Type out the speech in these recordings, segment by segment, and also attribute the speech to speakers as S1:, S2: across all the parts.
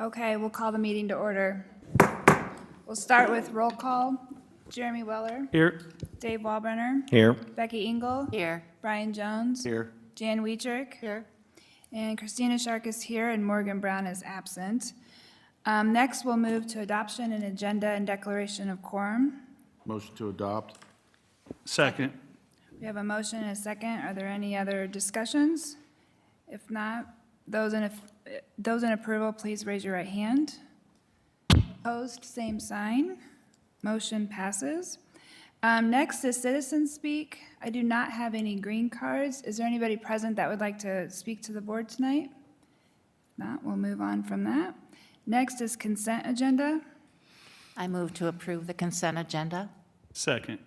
S1: Okay, we'll call the meeting to order. We'll start with roll call. Jeremy Weller.
S2: Here.
S1: Dave Walbrenner.
S2: Here.
S1: Becky Engel.
S3: Here.
S1: Brian Jones.
S2: Here.
S1: Jan Weidrich.
S3: Here.
S1: And Christina Shark is here, and Morgan Brown is absent. Next, we'll move to adoption and agenda and declaration of quorum.
S4: Motion to adopt.
S2: Second.
S1: We have a motion and a second. Are there any other discussions? If not, those in approval, please raise your right hand. Opposed, same sign. Motion passes. Next is citizen speak. I do not have any green cards. Is there anybody present that would like to speak to the board tonight? If not, we'll move on from that. Next is consent agenda.
S3: I move to approve the consent agenda.
S2: Second.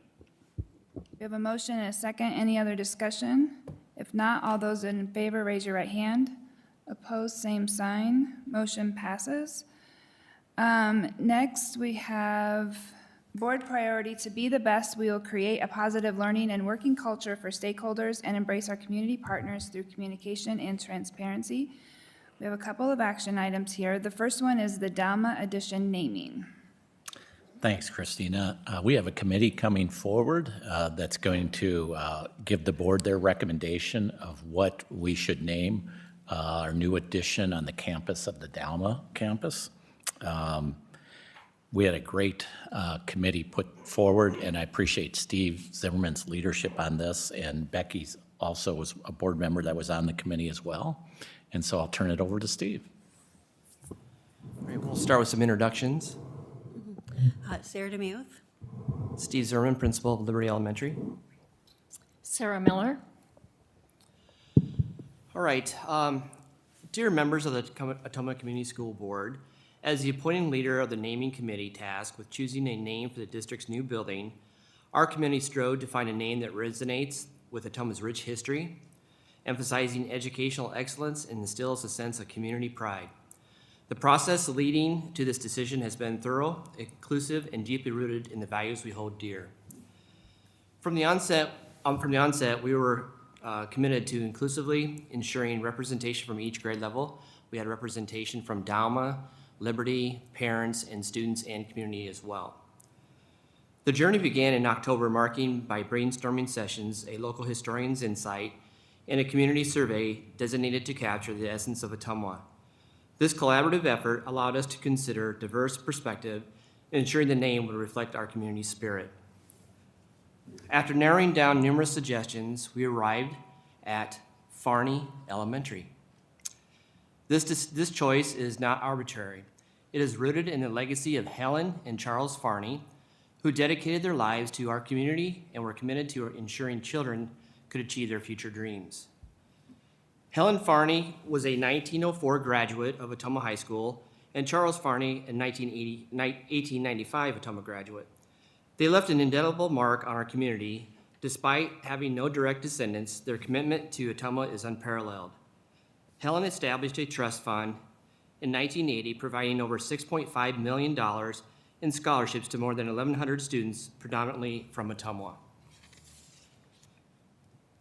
S1: We have a motion and a second. Any other discussion? If not, all those in favor, raise your right hand. Opposed, same sign. Motion passes. Next, we have board priority to be the best. We will create a positive learning and working culture for stakeholders and embrace our community partners through communication and transparency. We have a couple of action items here. The first one is the Dalma Edition naming.
S5: Thanks, Christina. We have a committee coming forward that's going to give the board their recommendation of what we should name our new addition on the campus of the Dalma campus. We had a great committee put forward, and I appreciate Steve Zimmerman's leadership on this, and Becky also was a board member that was on the committee as well. And so I'll turn it over to Steve.
S6: All right, we'll start with some introductions.
S7: Sarah DeMuth.
S6: Steve Zimmerman, principal of Liberty Elementary.
S3: Sarah Miller.
S6: All right, dear members of the Ottumwa Community School Board, as the appointing leader of the naming committee tasked with choosing a name for the district's new building, Our community strove to find a name that resonates with Ottumwa's rich history, emphasizing educational excellence and instills a sense of community pride. The process leading to this decision has been thorough, inclusive, and deeply rooted in the values we hold dear. From the onset, we were committed to inclusively ensuring representation from each grade level. We had representation from Ottumwa, Liberty, parents, and students and community as well. The journey began in October, marking by brainstorming sessions, a local historian's insight, and a community survey designated to capture the essence of Ottumwa. This collaborative effort allowed us to consider diverse perspective, ensuring the name would reflect our community spirit. After narrowing down numerous suggestions, we arrived at Farney Elementary. This choice is not arbitrary. It is rooted in the legacy of Helen and Charles Farney, who dedicated their lives to our community and were committed to ensuring children could achieve their future dreams. Helen Farney was a 1904 graduate of Ottumwa High School, and Charles Farney, a 1895 Ottumwa graduate. They left an indelible mark on our community. Despite having no direct descendants, their commitment to Ottumwa is unparalleled. Helen established a trust fund in 1980, providing over $6.5 million in scholarships to more than 1,100 students, predominantly from Ottumwa.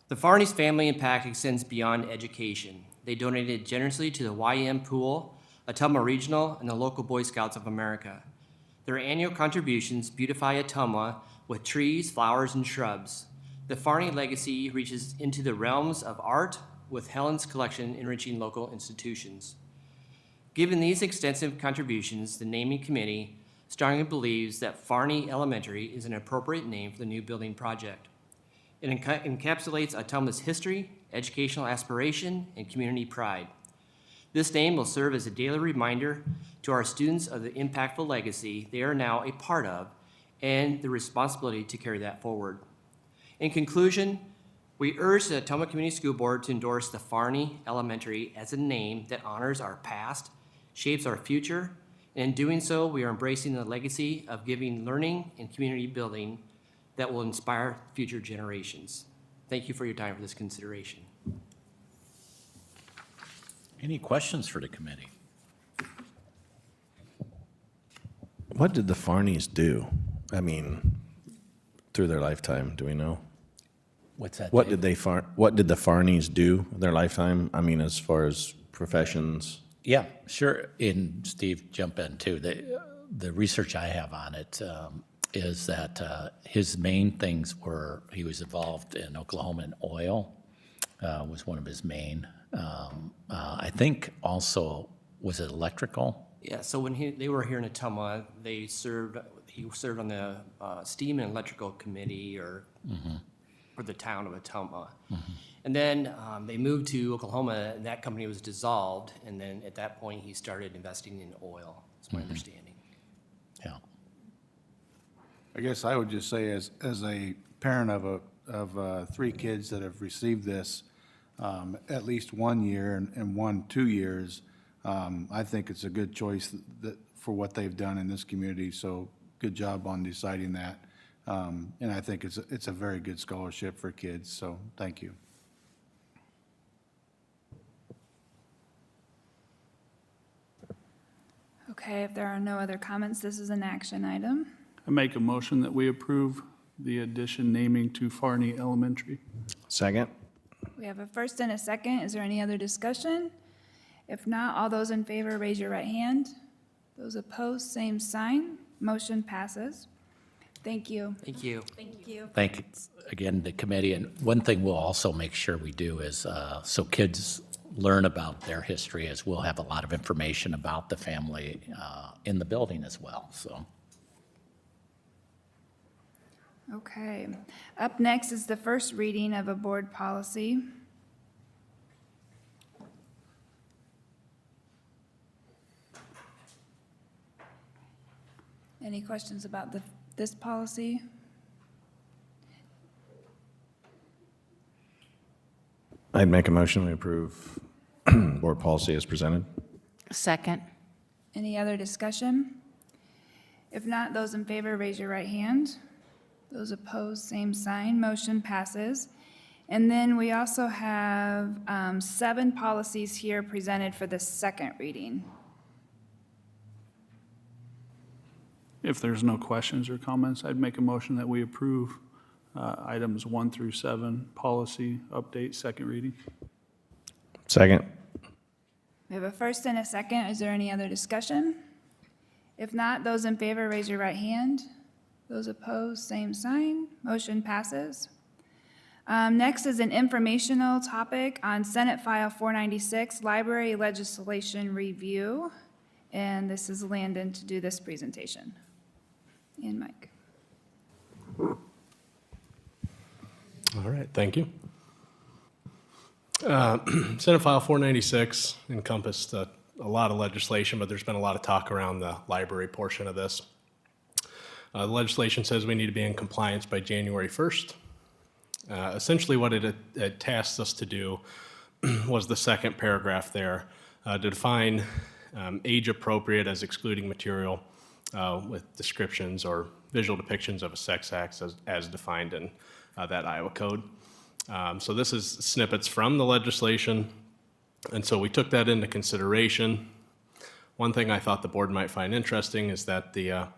S6: The Farney's family impact extends beyond education. They donated generously to the YM Pool, Ottumwa Regional, and the local Boy Scouts of America. Their annual contributions beautify Ottumwa with trees, flowers, and shrubs. The Farney legacy reaches into the realms of art, with Helen's collection enriching local institutions. Given these extensive contributions, the naming committee strongly believes that Farney Elementary is an appropriate name for the new building project. It encapsulates Ottumwa's history, educational aspiration, and community pride. This name will serve as a daily reminder to our students of the impactful legacy they are now a part of and the responsibility to carry that forward. In conclusion, we urge the Ottumwa Community School Board to endorse the Farney Elementary as a name that honors our past, shapes our future, and in doing so, we are embracing the legacy of giving learning and community building that will inspire future generations. Thank you for your time for this consideration.
S5: Any questions for the committee?
S4: What did the Farneys do? I mean, through their lifetime, do we know?
S5: What's that?
S4: What
S5: Dave?
S4: did the Farneys do in their lifetime? I mean, as far as professions?
S5: Yeah, sure. And Steve, jump in too. The research I have on it is that his main things were he was involved in Oklahoma and oil was one of his main. I think also was it electrical?
S6: Yeah, so when they were here in Ottumwa, he served on the Steam and Electrical Committee for the town of Ottumwa. And then they moved to Oklahoma, and that company was dissolved, and then at that point, he started investing in oil, is my understanding.
S5: Yeah.
S8: I guess I would just say, as a parent of 3 kids that have received this, at least 1 year and 1 2 years, I think it's a good choice for what they've done in this community. So good job on deciding that, and I think it's a very good scholarship for kids. So thank you.
S1: Okay, if there are no other comments, this is an action item.
S2: I make a motion that we approve the addition naming to Farney Elementary.
S4: Second?
S1: We have a first and a second. Is there any other discussion? If not, all those in favor, raise your right hand. Those opposed, same sign. Motion passes. Thank you.
S6: Thank you.
S7: Thank you.
S5: Thank you again, the committee. And one thing we'll also make sure we do is so kids learn about their history, as we'll have a lot of information about the family in the building as well. So.
S1: Okay. Up next is the first reading of a board policy. Any questions about this policy?
S4: I'd make a motion to approve board policy as presented.
S3: Second.
S1: Any other discussion? If not, those in favor, raise your right hand. Those opposed, same sign. Motion passes. And then we also have 7 policies here presented for the second reading.
S2: If there's no questions or comments, I'd make a motion that we approve items 1 through 7, policy update, second reading.
S4: Second.
S1: We have a first and a second. Is there any other discussion? If not, those in favor, raise your right hand. Those opposed, same sign. Motion passes. Next is an informational topic on Senate File 496, Library Legislation Review. And this is Landon to do this presentation. And Mike.
S9: All right, thank you. Senate File 496 encompassed a lot of legislation, but there's been a lot of talk around the library portion of this. The legislation says we need to be in compliance by January 1st. Essentially what it tasks us to do was the second paragraph there, to define age appropriate as excluding material with descriptions or visual depictions of a sex act as defined in that Iowa code. So this is snippets from the legislation, and so we took that into consideration. One thing I thought the board might find interesting is that the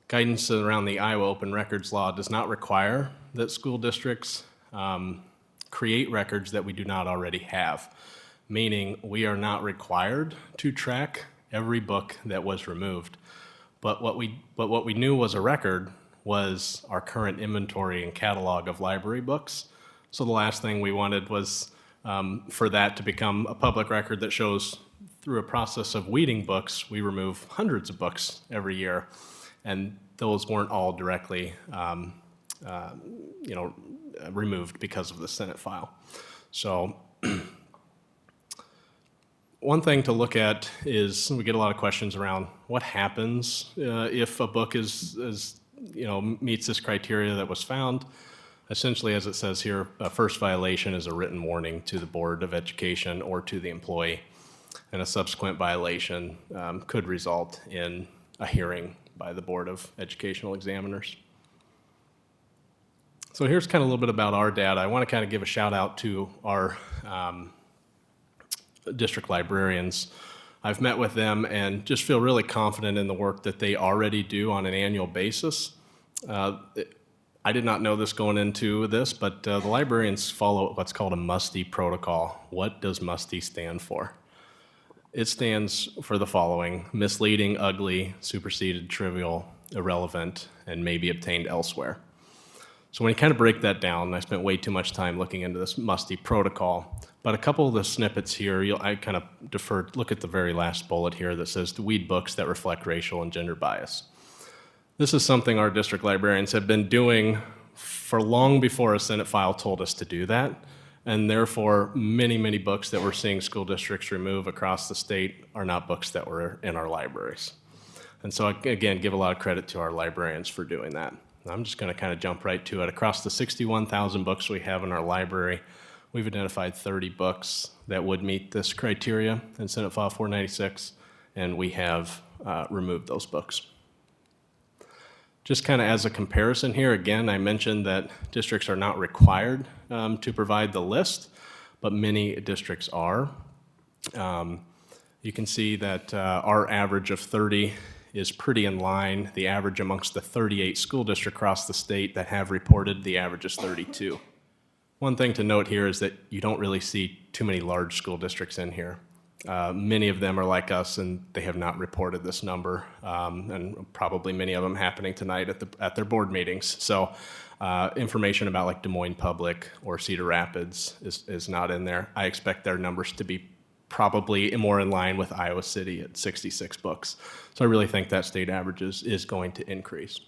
S9: guidance around the Iowa Open Records Law does not require that school districts create records that we do not already have, meaning we are not required to track every book that was removed. But what we knew was a record was our current inventory and catalog of library books. So the last thing we wanted was for that to become a public record that shows through a process of weeding books, we remove hundreds of books every year. And those weren't all directly removed because of the Senate file. So one thing to look at is we get a lot of questions around what happens if a book meets this criteria that was found. Essentially, as it says here, a first violation is a written warning to the Board of Education or to the employee, and a subsequent violation could result in a hearing by the Board of Educational Examiners. So here's kind of a little bit about our data. I want to kind of give a shout out to our district librarians. I've met with them and just feel really confident in the work that they already do on an annual basis. I did not know this going into this, but the librarians follow what's called a MUSTI protocol. What does MUSTI stand for? It stands for the following: misleading, ugly, superseded, trivial, irrelevant, and may be obtained elsewhere. So when you kind of break that down, I spent way too much time looking into this MUSTI protocol, but a couple of the snippets here, I kind of deferred, look at the very last bullet here that says to weed books that reflect racial and gender bias. This is something our district librarians have been doing for long before a Senate file told us to do that. And therefore, many, many books that we're seeing school districts remove across the state are not books that were in our libraries. And so again, give a lot of credit to our librarians for doing that. I'm just going to kind of jump right to it. Across the 61,000 books we have in our library, we've identified 30 books that would meet this criteria in Senate File 496, and we have removed those books. Just kind of as a comparison here, again, I mentioned that districts are not required to provide the list, but many districts are. You can see that our average of 30 is pretty in line. The average amongst the 38 school districts across the state that have reported, the average is 32. One thing to note here is that you don't really see too many large school districts in here. Many of them are like us, and they have not reported this number, and probably many of them happening tonight at their board meetings. So information about like Des Moines Public or Cedar Rapids is not in there. I expect their numbers to be probably more in line with Iowa City at 66 books. So I really think that state average is going to increase.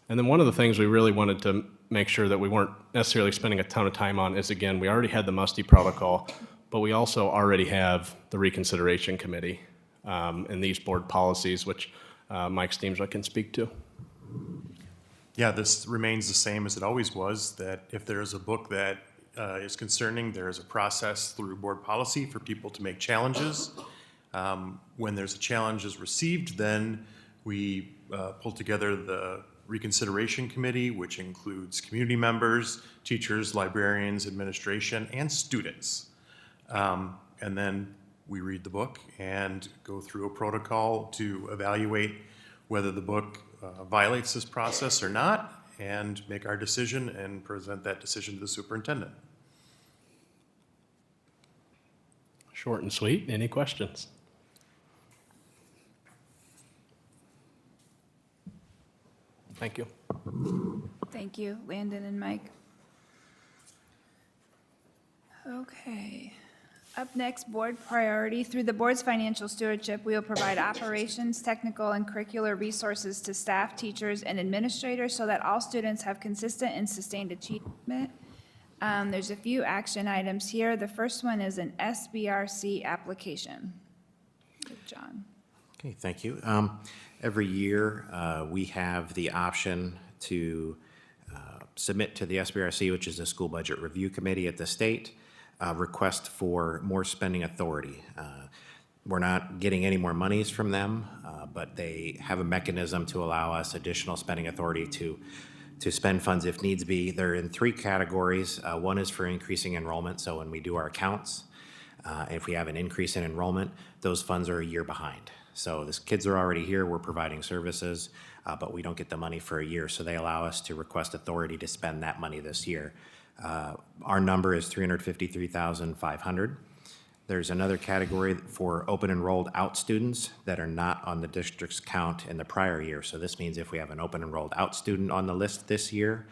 S9: And then one of the things we really wanted to make sure that we weren't necessarily spending a ton of time on is, again, we already had the MUSTI protocol, but we also already have the reconsideration committee and these board policies, which Mike Steamsma can speak to.
S10: Yeah, this remains the same as it always was, that if there is a book that is concerning, there is a process through board policy for people to make challenges. When there's a challenge is received, then we pull together the reconsideration committee, which includes community members, teachers, librarians, administration, and students. And then we read the book and go through a protocol to evaluate whether the book violates this process or not, and make our decision and present that decision to the superintendent.
S9: Short and sweet. Any questions? Thank you.
S1: Thank you, Landon and Mike. Okay. Up next, board priority. Through the board's financial stewardship, we will provide operations, technical, and curricular resources to staff, teachers, and administrators so that all students have consistent and sustained achievement. There's a few action items here. The first one is an SBRC application. John.
S11: Okay, thank you. Every year, we have the option to submit to the SBRC, which is the School Budget Review Committee at the state, request for more spending authority. We're not getting any more monies from them, but they have a mechanism to allow us additional spending authority to spend funds if needs be. They're in three categories. One is for increasing enrollment, so when we do our counts, if we have an increase in enrollment, those funds are a year behind. So the kids are already here, we're providing services, but we don't get the money for a year, so they allow us to request authority to spend that money this year. Our number is $353,500. There's another category for open enrolled out students that are not on the district's count in the prior year. So this means if we have an open enrolled out student on the list this year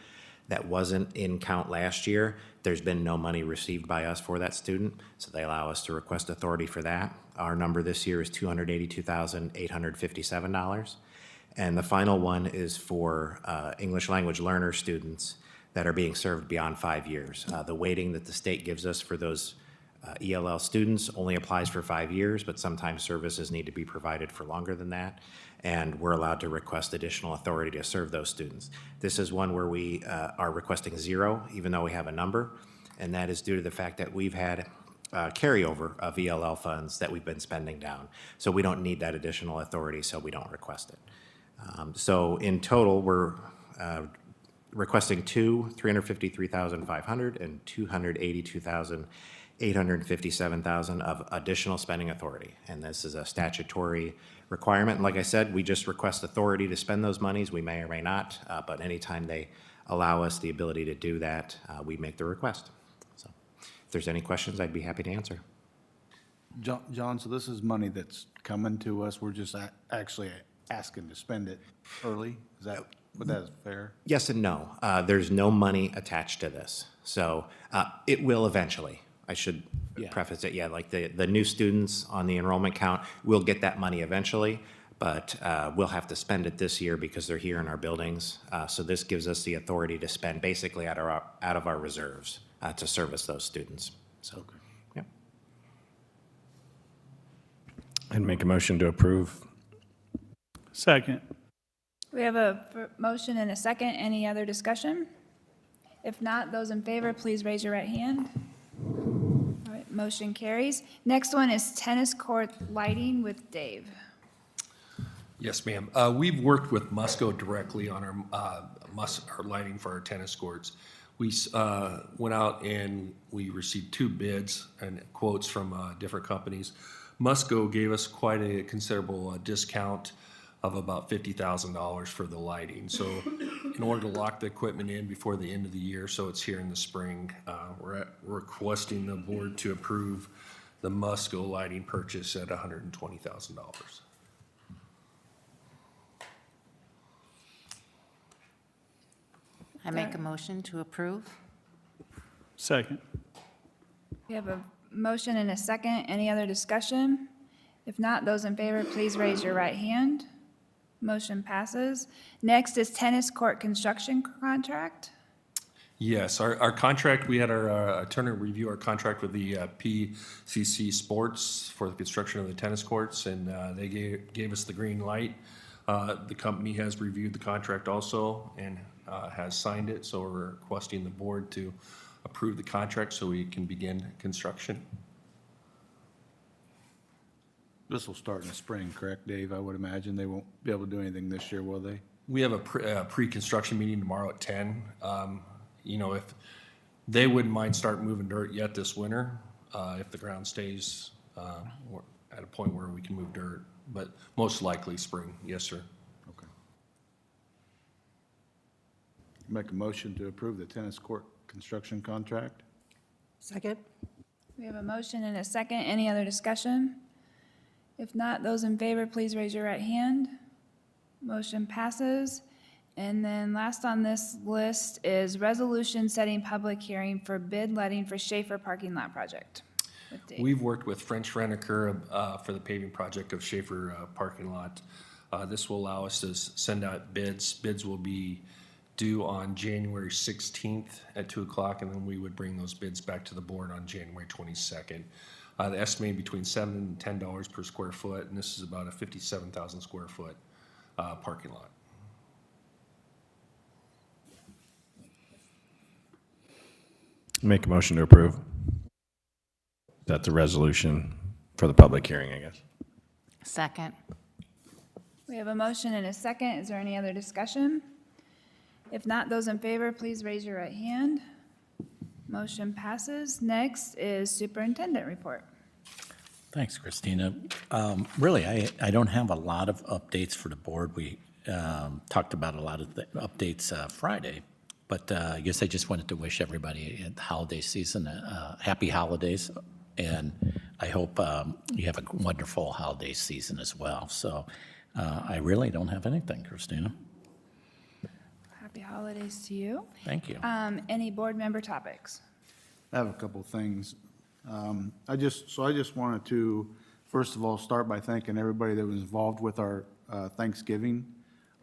S11: that wasn't in count last year, there's been no money received by us for that student. So they allow us to request authority for that. Our number this year is $282,857. And the final one is for English language learner students that are being served beyond 5 years. The weighting that the state gives us for those ELL students only applies for 5 years, but sometimes services need to be provided for longer than that, and we're allowed to request additional authority to serve those students. This is one where we are requesting 0, even though we have a number, and that is due to the fact that we've had carryover of ELL funds that we've been spending down. So we don't need that additional authority, so we don't request it. So in total, we're requesting $353,500 and $282,857 of additional spending authority. And this is a statutory requirement. And like I said, we just request authority to spend those monies. We may or may not, but anytime they allow us the ability to do that, we make the request. So if there's any questions, I'd be happy to answer.
S8: John, so this is money that's coming to us, we're just actually asking to spend it early? Would that is fair?
S11: Yes and no. There's no money attached to this. So it will eventually. I should preface it, like the new students on the enrollment count, will get that money eventually, but we'll have to spend it this year because they're here in our buildings. So this gives us the authority to spend basically out of our reserves to service those students. So, yeah.
S4: And make a motion to approve.
S2: Second.
S1: We have a motion and a second. Any other discussion? If not, those in favor, please raise your right hand. All right, motion carries. Next one is tennis court lighting with Dave.
S12: Yes, ma'am. We've worked with Musco directly on our lighting for our tennis courts. We went out and we received 2 bids and quotes from different companies. Musco gave us quite a considerable discount of about $50,000 for the lighting. So in order to lock the equipment in before the end of the year, so it's here in the spring, we're requesting the board to approve the Musco lighting purchase at $120,000.
S3: I make a motion to approve.
S2: Second.
S1: We have a motion and a second. Any other discussion? If not, those in favor, please raise your right hand. Motion passes. Next is tennis court construction contract.
S12: Yes, our contract, we had our attorney review our contract with the PCC Sports for the construction of the tennis courts, and they gave us the green light. The company has reviewed the contract also and has signed it, so we're requesting the board to approve the contract so we can begin construction.
S8: This will start in the spring, correct, Dave? I would imagine they won't be able to do anything this year, will they?
S12: We have a pre-construction meeting tomorrow at 10. You know, if they wouldn't mind start moving dirt yet this winter, if the ground stays at a point where we can move dirt, but most likely spring. Yes, sir.
S8: Okay. Make a motion to approve the tennis court construction contract?
S7: Second?
S1: We have a motion and a second. Any other discussion? If not, those in favor, please raise your right hand. Motion passes. And then last on this list is resolution setting public hearing for bid letting for Schaefer parking lot project. With Dave.
S12: We've worked with French Rent-A-Cur for the paving project of Schaefer parking lot. This will allow us to send out bids. Bids will be due on January 16th at 2 o'clock, and then we would bring those bids back to the board on January 22nd. The estimate between $7 and $10 per square foot, and this is about a 57,000 square foot parking lot.
S4: Make a motion to approve. That's the resolution for the public hearing, I guess.
S3: Second.
S1: We have a motion and a second. Is there any other discussion? If not, those in favor, please raise your right hand. Motion passes. Next is superintendent report.
S5: Thanks, Christina. Really, I don't have a lot of updates for the board. We talked about a lot of the updates Friday, but I guess I just wanted to wish everybody the holiday season happy holidays, and I hope you have a wonderful holiday season as well. So I really don't have anything, Christina.
S1: Happy holidays to you.
S5: Thank you.
S1: Any board member topics?
S8: I have a couple of things. I just wanted to, first of all, start by thanking everybody that was involved with our Thanksgiving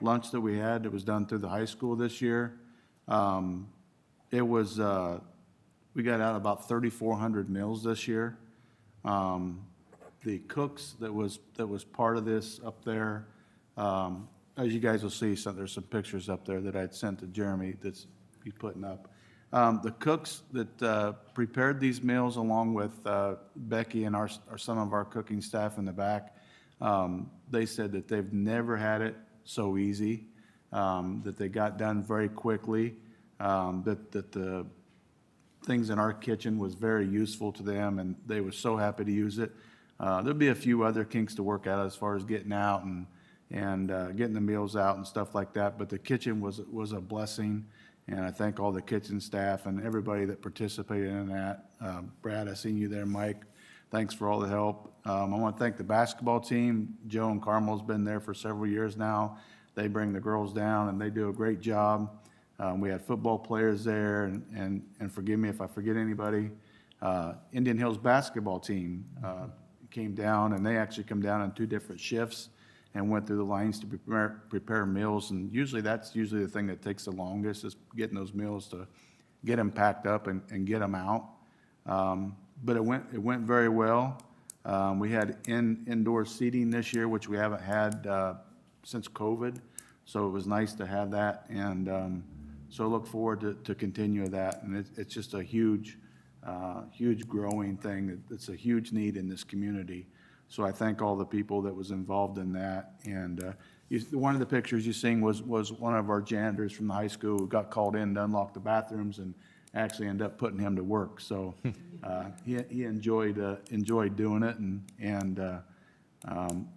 S8: lunch that we had. It was done through the high school this year. It was, we got out about 3,400 meals this year. The cooks that was part of this up there, as you guys will see, there's some pictures up there that I'd sent to Jeremy that's he's putting up. The cooks that prepared these meals, along with Becky and some of our cooking staff in the back, they said that they've never had it so easy, that they got done very quickly, that the things in our kitchen was very useful to them, and they were so happy to use it. There'll be a few other kinks to work out as far as getting out and getting the meals out and stuff like that, but the kitchen was a blessing. And I thank all the kitchen staff and everybody that participated in that. Brad, I seen you there. Mike, thanks for all the help. I want to thank the basketball team. Joe and Carmel's been there for several years now. They bring the girls down, and they do a great job. We had football players there, and forgive me if I forget anybody. Indian Hills basketball team came down, and they actually come down on 2 different shifts and went through the lines to prepare meals. And that's usually the thing that takes the longest, is getting those meals to get them packed up and get them out. But it went very well. We had indoor seating this year, which we haven't had since COVID. So it was nice to have that. And so I look forward to continue that. And it's just a huge growing thing. It's a huge need in this community. So I thank all the people that was involved in that. And one of the pictures you seen was one of our janitors from the high school who got called in to unlock the bathrooms, and actually ended up putting him to work. So he enjoyed doing it, and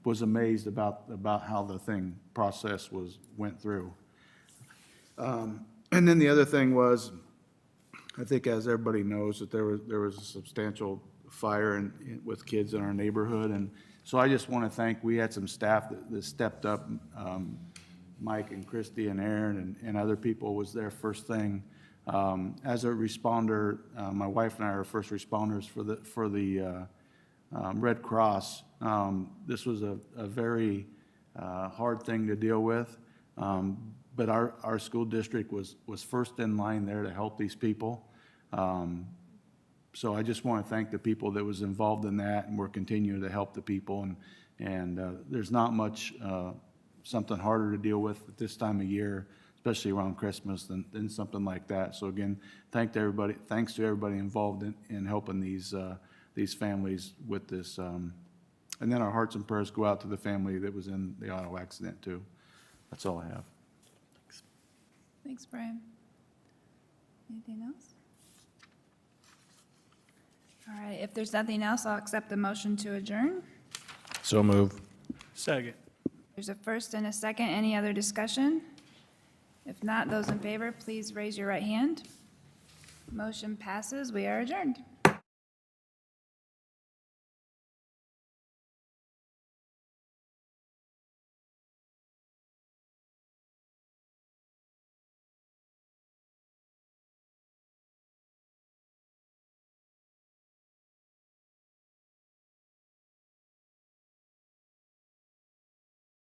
S8: was amazed about how the process went through. And then the other thing was, I think as everybody knows, that there was a substantial fire with kids in our neighborhood. And so I just want to thank, we had some staff that stepped up. Mike and Christy and Aaron and other people was there first thing. As a responder, my wife and I are first responders for the Red Cross. This was a very hard thing to deal with, but our school district was first in line there to help these people. So I just want to thank the people that was involved in that, and we're continuing to help the people. And there's not much something harder to deal with at this time of year, especially around Christmas, than something like that. So again, thanks to everybody involved in helping these families with this. And then our hearts and prayers go out to the family that was in the auto accident too. That's all I have.
S1: Thanks, Brian. Anything else? All right, if there's nothing else, I'll accept the motion to adjourn.
S4: So move.
S2: Second.
S1: There's a first and a second. Any other discussion? If not, those in favor, please raise your right hand. Motion passes. We are adjourned.